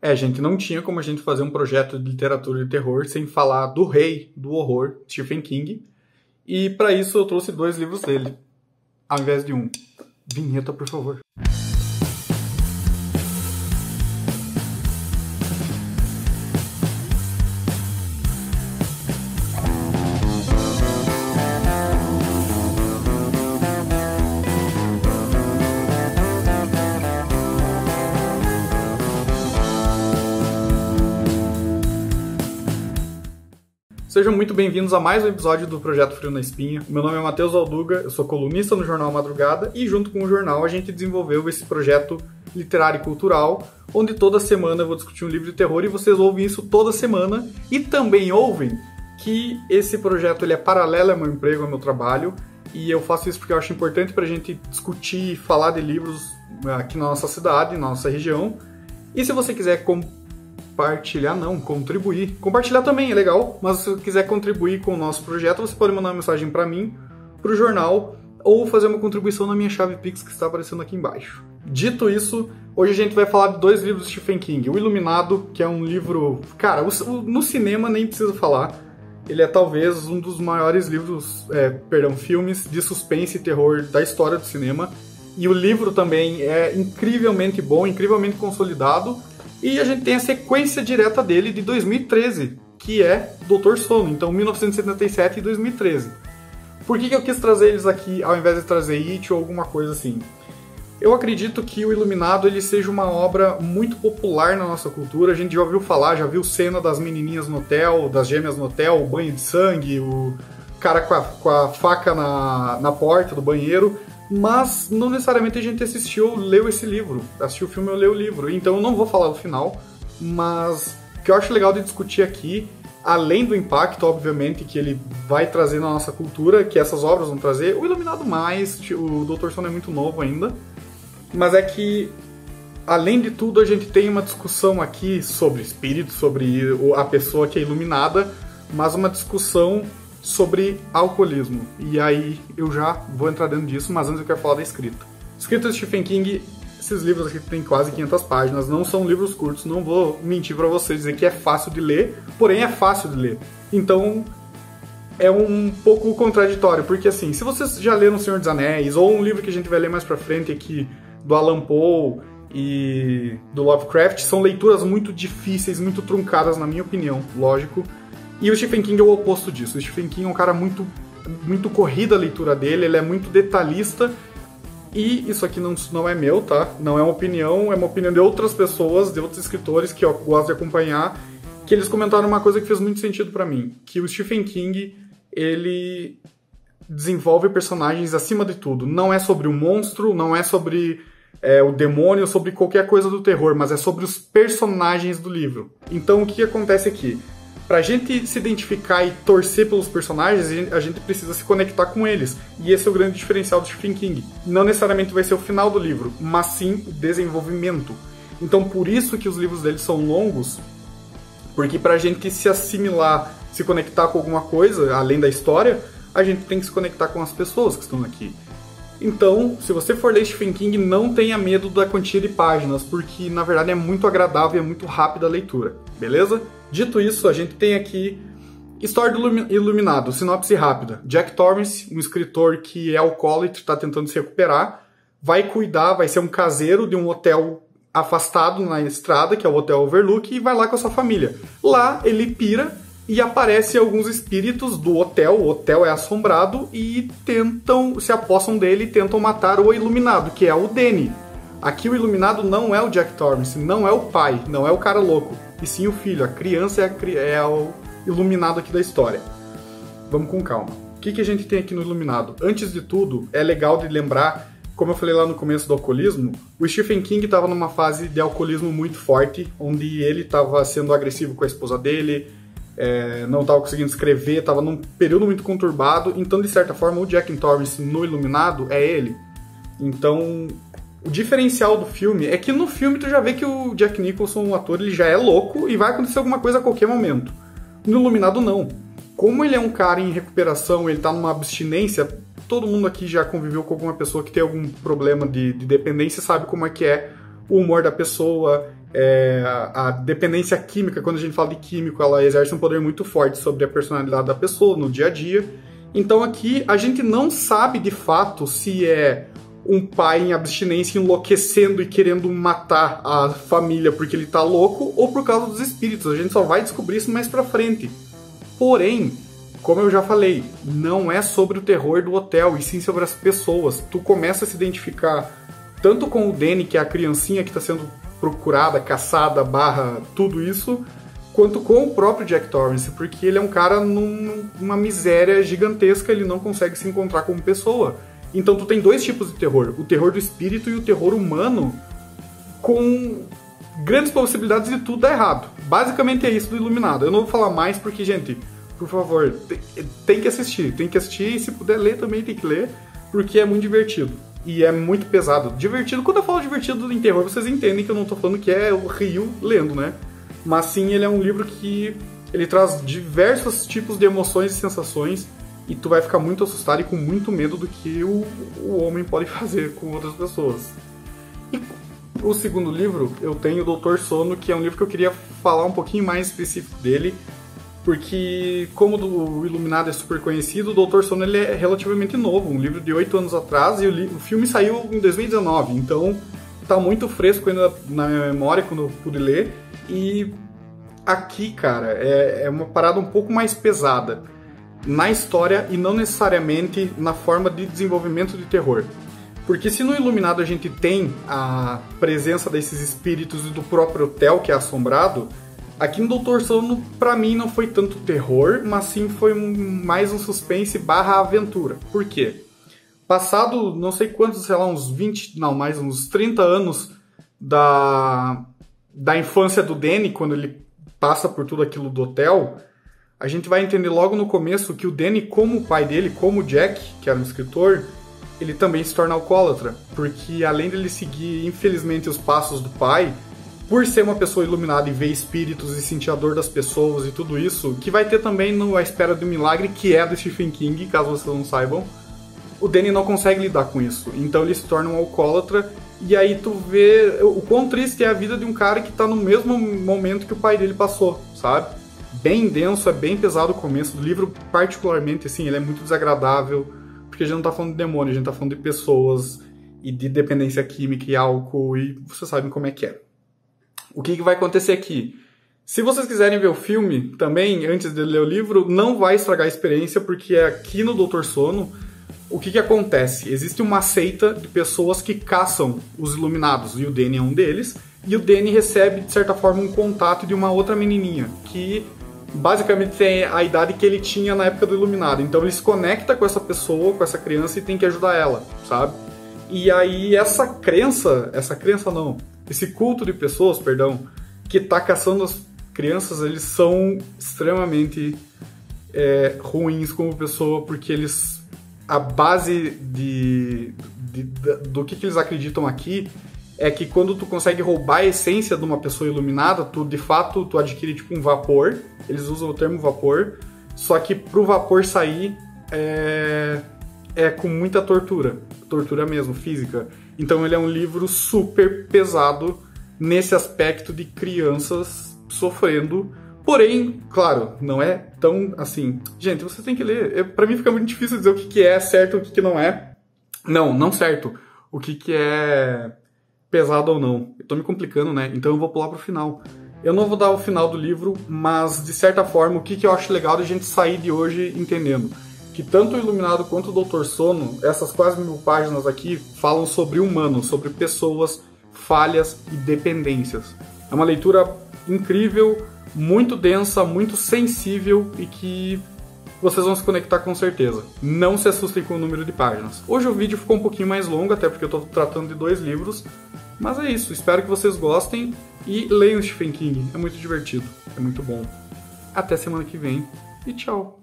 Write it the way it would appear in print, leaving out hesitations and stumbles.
Gente, não tinha como a gente fazer um projeto de literatura de terror sem falar do rei do horror, Stephen King. E para isso eu trouxe 2 livros dele, ao invés de um. Vinheta, por favor. Sejam muito bem-vindos a mais um episódio do Projeto Frio na Espinha. Meu nome é Matheus Alduga, eu sou colunista no Jornal Madrugada e junto com o jornal a gente desenvolveu esse projeto literário e cultural, onde toda semana eu vou discutir um livro de terror e vocês ouvem isso toda semana e também ouvem que esse projeto ele é paralelo ao meu emprego, ao meu trabalho, e eu faço isso porque eu acho importante pra gente discutir e falar de livros aqui na nossa cidade, na nossa região. E se você quiser contribuir. Compartilhar também é legal, mas se você quiser contribuir com o nosso projeto, você pode mandar uma mensagem para mim, para o jornal, ou fazer uma contribuição na minha chave Pix que está aparecendo aqui embaixo. Dito isso, hoje a gente vai falar de 2 livros de Stephen King. O Iluminado, que é um livro... Cara, no cinema nem preciso falar. Ele é talvez um dos maiores filmes de suspense e terror da história do cinema. E o livro também é incrivelmente bom, incrivelmente consolidado. E a gente tem a sequência direta dele de 2013, que é Doutor Sono, então 1977 e 2013. Por que eu quis trazer eles aqui ao invés de trazer It ou alguma coisa assim? Eu acredito que o Iluminado ele seja uma obra muito popular na nossa cultura. A gente já ouviu falar, já viu cena das menininhas no hotel, das gêmeas no hotel, o banho de sangue, o cara com a faca na porta do banheiro. Mas não necessariamente a gente leu esse livro. Assistiu o filme ou leu o livro. Então eu não vou falar do final, mas o que eu acho legal de discutir aqui, além do impacto, obviamente, que ele vai trazer na nossa cultura, que essas obras vão trazer, o Iluminado mais, o Doutor Sono é muito novo ainda, mas é que, além de tudo, a gente tem uma discussão aqui sobre espírito, sobre a pessoa que é iluminada, mas uma discussão sobre alcoolismo. E aí eu já vou entrar dentro disso, mas antes eu quero falar da escrita. Escrita de Stephen King, esses livros aqui têm quase 500 páginas, não são livros curtos, não vou mentir pra vocês, dizer que é fácil de ler, porém é fácil de ler. Então é um pouco contraditório, porque assim, se vocês já leram O Senhor dos Anéis, ou um livro que a gente vai ler mais pra frente aqui, do Allan Poe e do Lovecraft, são leituras muito difíceis, muito truncadas na minha opinião, lógico. E o Stephen King é o oposto disso. O Stephen King é um cara muito corrida a leitura dele, ele é muito detalhista. E isso aqui não é meu, tá? Não é uma opinião, é uma opinião de outras pessoas, de outros escritores que eu gosto de acompanhar, que eles comentaram uma coisa que fez muito sentido pra mim, que o Stephen King, ele desenvolve personagens acima de tudo. Não é sobre o monstro, não é sobre o demônio, sobre qualquer coisa do terror, mas é sobre os personagens do livro. Então o que acontece aqui? Pra gente se identificar e torcer pelos personagens, a gente precisa se conectar com eles. E esse é o grande diferencial do Stephen King. Não necessariamente vai ser o final do livro, mas sim o desenvolvimento. Então por isso que os livros dele são longos, porque pra gente se assimilar, se conectar com alguma coisa, além da história, a gente tem que se conectar com as pessoas que estão aqui. Então, se você for ler Stephen King, não tenha medo da quantia de páginas, porque na verdade é muito agradável e é muito rápida a leitura, beleza? Dito isso, a gente tem aqui História do Iluminado, sinopse rápida. Jack Torrance, um escritor que é alcoólatra, está tentando se recuperar, vai ser um caseiro de um hotel afastado na estrada, que é o Hotel Overlook, e vai lá com a sua família. Lá ele pira e aparecem alguns espíritos do hotel, o hotel é assombrado, e se apossam dele e tentam matar o Iluminado, que é o Danny. Aqui o Iluminado não é o Jack Torrance, não é o pai, não é o cara louco, e sim o filho, a criança é o Iluminado aqui da história. Vamos com calma. O que a gente tem aqui no Iluminado? Antes de tudo, é legal de lembrar, como eu falei lá no começo do alcoolismo, o Stephen King estava numa fase de alcoolismo muito forte, onde ele estava sendo agressivo com a esposa dele, não estava conseguindo escrever, estava num período muito conturbado, então de certa forma o Jack Torrance no Iluminado é ele. Então o diferencial do filme é que no filme tu já vê que o Jack Nicholson, o ator, ele já é louco e vai acontecer alguma coisa a qualquer momento. No Iluminado não. Como ele é um cara em recuperação, ele tá numa abstinência, todo mundo aqui já conviveu com alguma pessoa que tem algum problema de dependência, sabe como é que é o humor da pessoa, A dependência química, quando a gente fala de químico, ela exerce um poder muito forte sobre a personalidade da pessoa no dia a dia. Então aqui a gente não sabe de fato se é um pai em abstinência enlouquecendo e querendo matar a família porque ele tá louco ou por causa dos espíritos. A gente só vai descobrir isso mais pra frente. Porém, como eu já falei, não é sobre o terror do hotel, e sim sobre as pessoas. Tu começa a se identificar tanto com o Danny, que é a criancinha que está sendo procurada, caçada, tudo isso, quanto com o próprio Jack Torrance, porque ele é um cara numa miséria gigantesca, ele não consegue se encontrar como pessoa. Então tu tem dois tipos de terror, o terror do espírito e o terror humano, com grandes possibilidades de tudo dar errado. Basicamente é isso do Iluminado. Eu não vou falar mais porque, gente, por favor, tem que assistir, e se puder ler também tem que ler, porque é muito divertido. E é muito pesado. Divertido, quando eu falo divertido em terror, vocês entendem que eu não tô falando que é o Rio lendo, né? Mas sim, ele é um livro que ele traz diversos tipos de emoções e sensações, e tu vai ficar muito assustado e com muito medo do que o homem pode fazer com outras pessoas. E o segundo livro, eu tenho o Doutor Sono, que é um livro que eu queria falar um pouquinho mais específico dele, porque como o Iluminado é super conhecido, o Doutor Sono ele é relativamente novo, um livro de 8 anos atrás, e o filme saiu em 2019, então tá muito fresco ainda na minha memória quando eu pude ler. E aqui, cara, é uma parada um pouco mais pesada na história e não necessariamente na forma de desenvolvimento de terror. Porque se no Iluminado a gente tem a presença desses espíritos e do próprio hotel que é assombrado, aqui no Doutor Sono, pra mim, não foi tanto terror, mas sim foi mais um suspense / aventura. Por quê? Passado, não sei quantos, sei lá, uns 30 anos da infância do Danny, quando ele passa por tudo aquilo do hotel, a gente vai entender logo no começo que o Danny, como o pai dele, como o Jack, que era um escritor, ele também se torna alcoólatra. Porque além dele seguir, infelizmente, os passos do pai, por ser uma pessoa iluminada e ver espíritos e sentir a dor das pessoas e tudo isso, que vai ter também no A Espera do Milagre, que é do Stephen King, caso vocês não saibam, o Danny não consegue lidar com isso. Então ele se torna um alcoólatra, e aí tu vê o quão triste é a vida de um cara que tá no mesmo momento que o pai dele passou, sabe? Bem denso, é bem pesado o começo do livro, particularmente, assim, ele é muito desagradável, porque a gente não tá falando de demônio, a gente tá falando de pessoas, e de dependência química e álcool, e vocês sabem como é que é. O que vai acontecer aqui? Se vocês quiserem ver o filme também, antes de ler o livro, não vai estragar a experiência, porque aqui no Doutor Sono, o que acontece? Existe uma seita de pessoas que caçam os iluminados, e o Danny é um deles, e o Danny recebe, de certa forma, um contato de uma outra menininha, que basicamente tem a idade que ele tinha na época do Iluminado. Então ele se conecta com essa pessoa, com essa criança, e tem que ajudar ela, sabe? E aí esse culto de pessoas, que tá caçando as crianças, eles são extremamente ruins como pessoa, porque a base do que eles acreditam aqui é que quando tu consegue roubar a essência de uma pessoa iluminada, de fato tu adquire tipo um vapor, eles usam o termo vapor, só que pro vapor sair é com muita tortura mesmo, física. Então ele é um livro super pesado nesse aspecto de crianças sofrendo. Porém, claro, não é tão assim... Gente, você tem que ler. Pra mim fica muito difícil dizer o que é certo e o que não é. Não certo. O que é pesado ou não. Eu tô me complicando, né? Então eu vou pular pro final. Eu não vou dar o final do livro, mas de certa forma o que eu acho legal de a gente sair de hoje entendendo que tanto o Iluminado quanto o Doutor Sono, essas quase 1000 páginas aqui, falam sobre humanos, sobre pessoas, falhas e dependências. É uma leitura incrível, muito densa, muito sensível e que vocês vão se conectar com certeza. Não se assustem com o número de páginas. Hoje o vídeo ficou um pouquinho mais longo, até porque eu estou tratando de 2 livros, mas é isso. Espero que vocês gostem e leiam Stephen King. É muito divertido, é muito bom. Até semana que vem e tchau!